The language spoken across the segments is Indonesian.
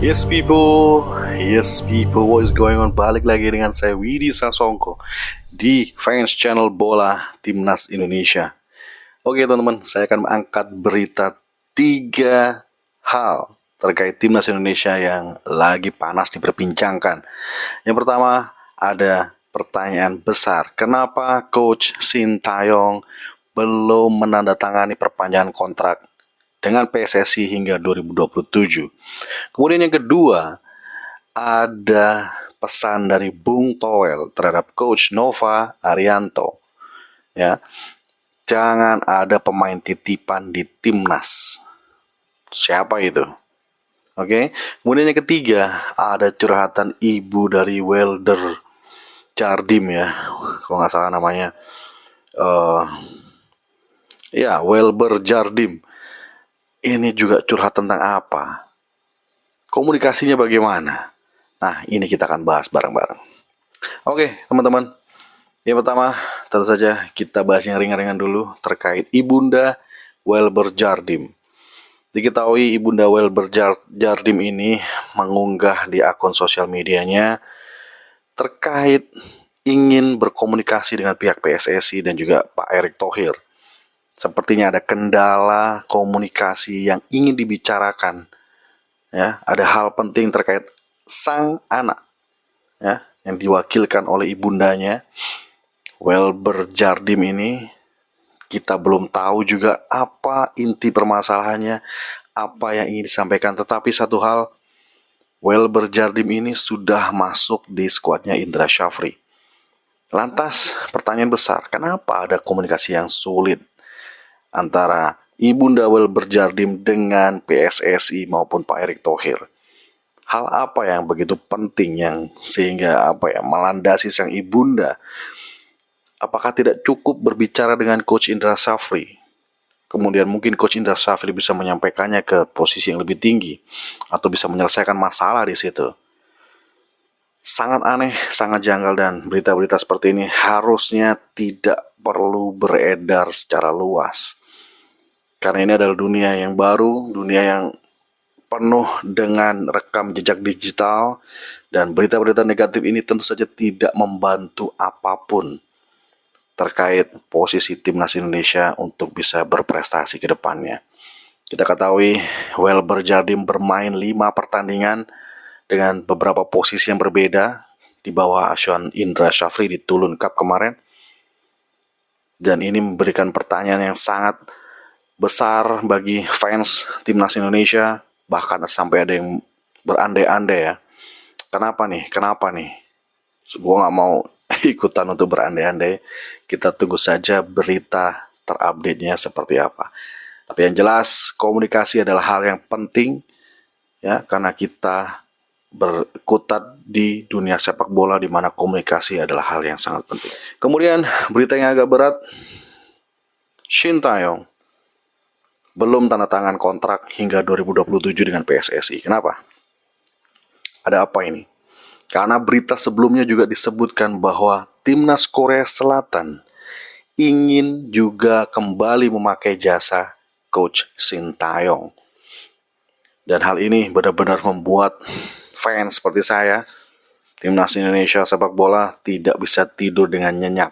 Yes people, what is going on? Balik lagi dengan saya Widi Sasongko di fans channel bola Timnas Indonesia. Oke teman-teman, saya akan mengangkat berita 3 hal terkait Timnas Indonesia yang lagi panas diperbincangkan. Yang pertama, ada pertanyaan besar, kenapa Coach Sintayong belum menandatangani perpanjangan kontrak dengan PSSI hingga 2027. Kemudian yang kedua, ada pesan dari Bung Toel terhadap Coach Nova Arianto. Ya, jangan ada pemain titipan di timnas. Siapa itu? Oke. Kemudian yang ketiga, ada curhatan ibu dari Welder Jardim ya, kalau nggak salah namanya. Welber Jardim. Ini juga curhat tentang apa? Komunikasinya bagaimana? Nah, ini kita akan bahas bareng-bareng. Oke, teman-teman. Yang pertama, tentu saja kita bahas yang ringan-ringan dulu terkait Ibunda Welber Jardim. Diketahui Ibunda Welber Jardim ini mengunggah di akun sosial medianya terkait ingin berkomunikasi dengan pihak PSSI dan juga Pak Erick Thohir. Sepertinya ada kendala komunikasi yang ingin dibicarakan. Ya, ada hal penting terkait sang anak ya, yang diwakilkan oleh ibundanya Welber Jardim ini. Kita belum tahu juga apa inti permasalahannya, apa yang ingin disampaikan. Tetapi satu hal, Welber Jardim ini sudah masuk di skuadnya Indra Syafri. Lantas pertanyaan besar, kenapa ada komunikasi yang sulit antara Ibunda Welber Jardim dengan PSSI maupun Pak Erick Thohir? Hal apa yang begitu penting yang sehingga melandasi sang ibunda? Apakah tidak cukup berbicara dengan Coach Indra Syafri? Kemudian mungkin Coach Indra Syafri bisa menyampaikannya ke posisi yang lebih tinggi atau bisa menyelesaikan masalah di situ. Sangat aneh, sangat janggal, dan berita-berita seperti ini harusnya tidak perlu beredar secara luas. Karena ini adalah dunia yang baru, dunia yang penuh dengan rekam jejak digital, dan berita-berita negatif ini tentu saja tidak membantu apapun terkait posisi Timnas Indonesia untuk bisa berprestasi ke depannya. Kita ketahui Welber Jardim bermain 5 pertandingan dengan beberapa posisi yang berbeda di bawah asuhan Indra Syafri di Tulun Cup kemarin. Dan ini memberikan pertanyaan yang sangat besar bagi fans Timnas Indonesia, bahkan sampai ada yang berandai-andai ya. Kenapa nih? Gue gak mau ikutan untuk berandai-andai. Kita tunggu saja berita terupdate-nya seperti apa. Tapi yang jelas komunikasi adalah hal yang penting ya, karena kita berkutat di dunia sepak bola di mana komunikasi adalah hal yang sangat penting. Kemudian berita yang agak berat, Sintayong belum tanda tangan kontrak hingga 2027 dengan PSSI. Kenapa? Ada apa ini? Karena berita sebelumnya juga disebutkan bahwa Timnas Korea Selatan ingin juga kembali memakai jasa Coach Sintayong. Dan hal ini benar-benar membuat fans seperti saya, Timnas Indonesia sepak bola, tidak bisa tidur dengan nyenyak.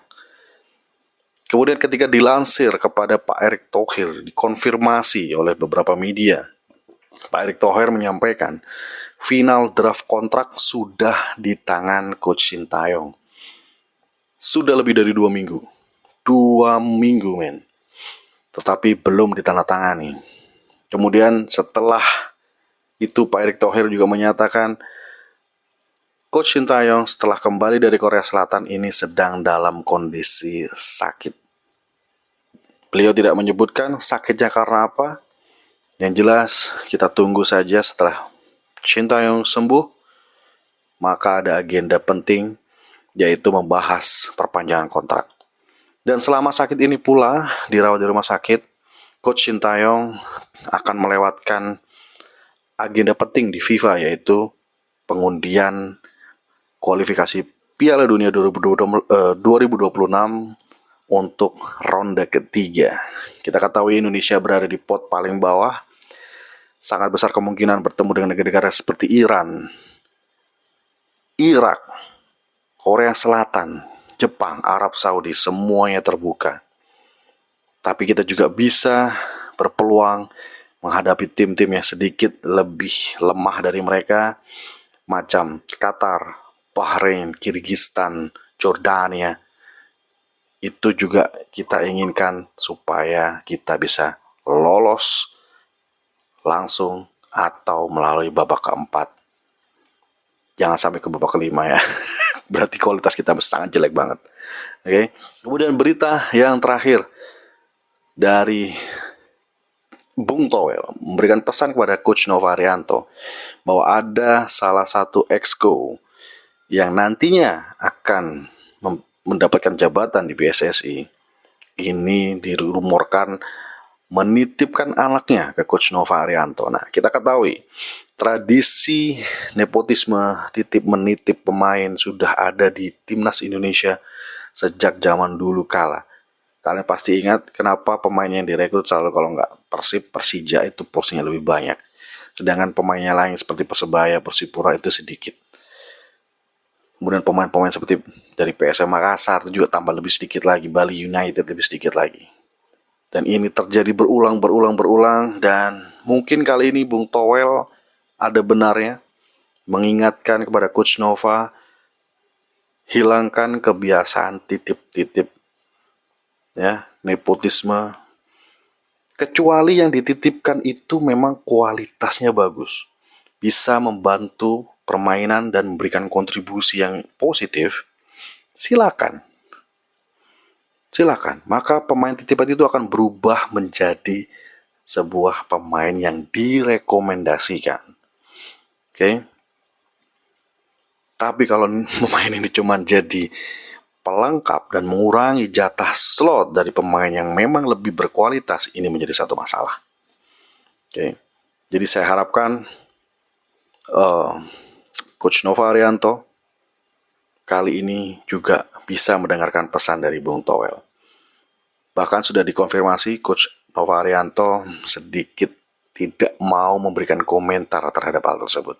Kemudian ketika dilansir kepada Pak Erick Thohir, dikonfirmasi oleh beberapa media, Pak Erick Thohir menyampaikan final draft kontrak sudah di tangan Coach Sintayong. Sudah lebih dari 2 minggu. 2 minggu men. Tetapi belum ditandatangani. Kemudian setelah itu Pak Erick Thohir juga menyatakan Coach Sintayong setelah kembali dari Korea Selatan ini sedang dalam kondisi sakit. Beliau tidak menyebutkan sakitnya karena apa. Yang jelas kita tunggu saja setelah Sintayong sembuh, maka ada agenda penting yaitu membahas perpanjangan kontrak. Dan selama sakit ini pula dirawat di rumah sakit, Coach Sintayong akan melewatkan agenda penting di FIFA yaitu pengundian kualifikasi Piala Dunia 2026 untuk ronde ketiga. Kita ketahui Indonesia berada di pot paling bawah. sangat besar kemungkinan bertemu dengan negara-negara seperti Iran, Irak, Korea Selatan, Jepang, Arab Saudi, semuanya terbuka. Tapi kita juga bisa berpeluang menghadapi tim-tim yang sedikit lebih lemah dari mereka, macam Qatar, Bahrain, Kirgistan, Jordania. Itu juga kita inginkan supaya kita bisa lolos langsung atau melalui babak keempat. Jangan sampai ke babak kelima ya. Berarti kualitas kita sangat jelek banget. Oke. Kemudian berita yang terakhir dari Bung Towel memberikan pesan kepada Coach Nova Arianto bahwa ada salah satu exco yang nantinya akan mendapatkan jabatan di PSSI. Ini dirumorkan menitipkan anaknya ke Coach Nova Arianto. Nah, kita ketahui tradisi nepotisme titip menitip pemain sudah ada di timnas Indonesia sejak zaman dulu kala. Kalian pasti ingat kenapa pemain yang direkrut selalu kalau nggak Persib, Persija itu porsinya lebih banyak. Sedangkan pemainnya lain seperti Persebaya, Persipura itu sedikit. Kemudian pemain-pemain seperti dari PSM Makassar itu juga tambah lebih sedikit lagi. Bali United lebih sedikit lagi. Dan ini terjadi berulang dan mungkin kali ini Bung Towel ada benarnya mengingatkan kepada Coach Nova, hilangkan kebiasaan titip-titip ya, nepotisme. Kecuali yang dititipkan itu memang kualitasnya bagus, bisa membantu permainan dan memberikan kontribusi yang positif, silakan. Maka pemain titipan itu akan berubah menjadi sebuah pemain yang direkomendasikan. Oke. Tapi kalau pemain ini cuma jadi pelengkap dan mengurangi jatah slot dari pemain yang memang lebih berkualitas, ini menjadi satu masalah. Oke. Jadi saya harapkan Coach Nova Arianto kali ini juga bisa mendengarkan pesan dari Bung Towel. Bahkan sudah dikonfirmasi Coach Nova Arianto sedikit tidak mau memberikan komentar terhadap hal tersebut.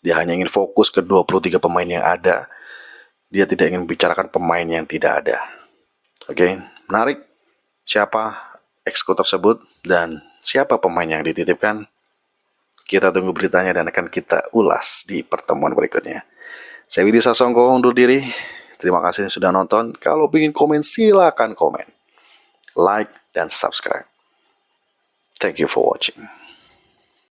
Dia hanya ingin fokus ke 23 pemain yang ada. Dia tidak ingin membicarakan pemain yang tidak ada. Oke, menarik siapa exco tersebut dan siapa pemain yang dititipkan. Kita tunggu beritanya dan akan kita ulas di pertemuan berikutnya. Saya Widi Sasongko undur diri. Terima kasih sudah nonton. Kalau ingin komen silakan komen, like dan subscribe. Thank you for watching.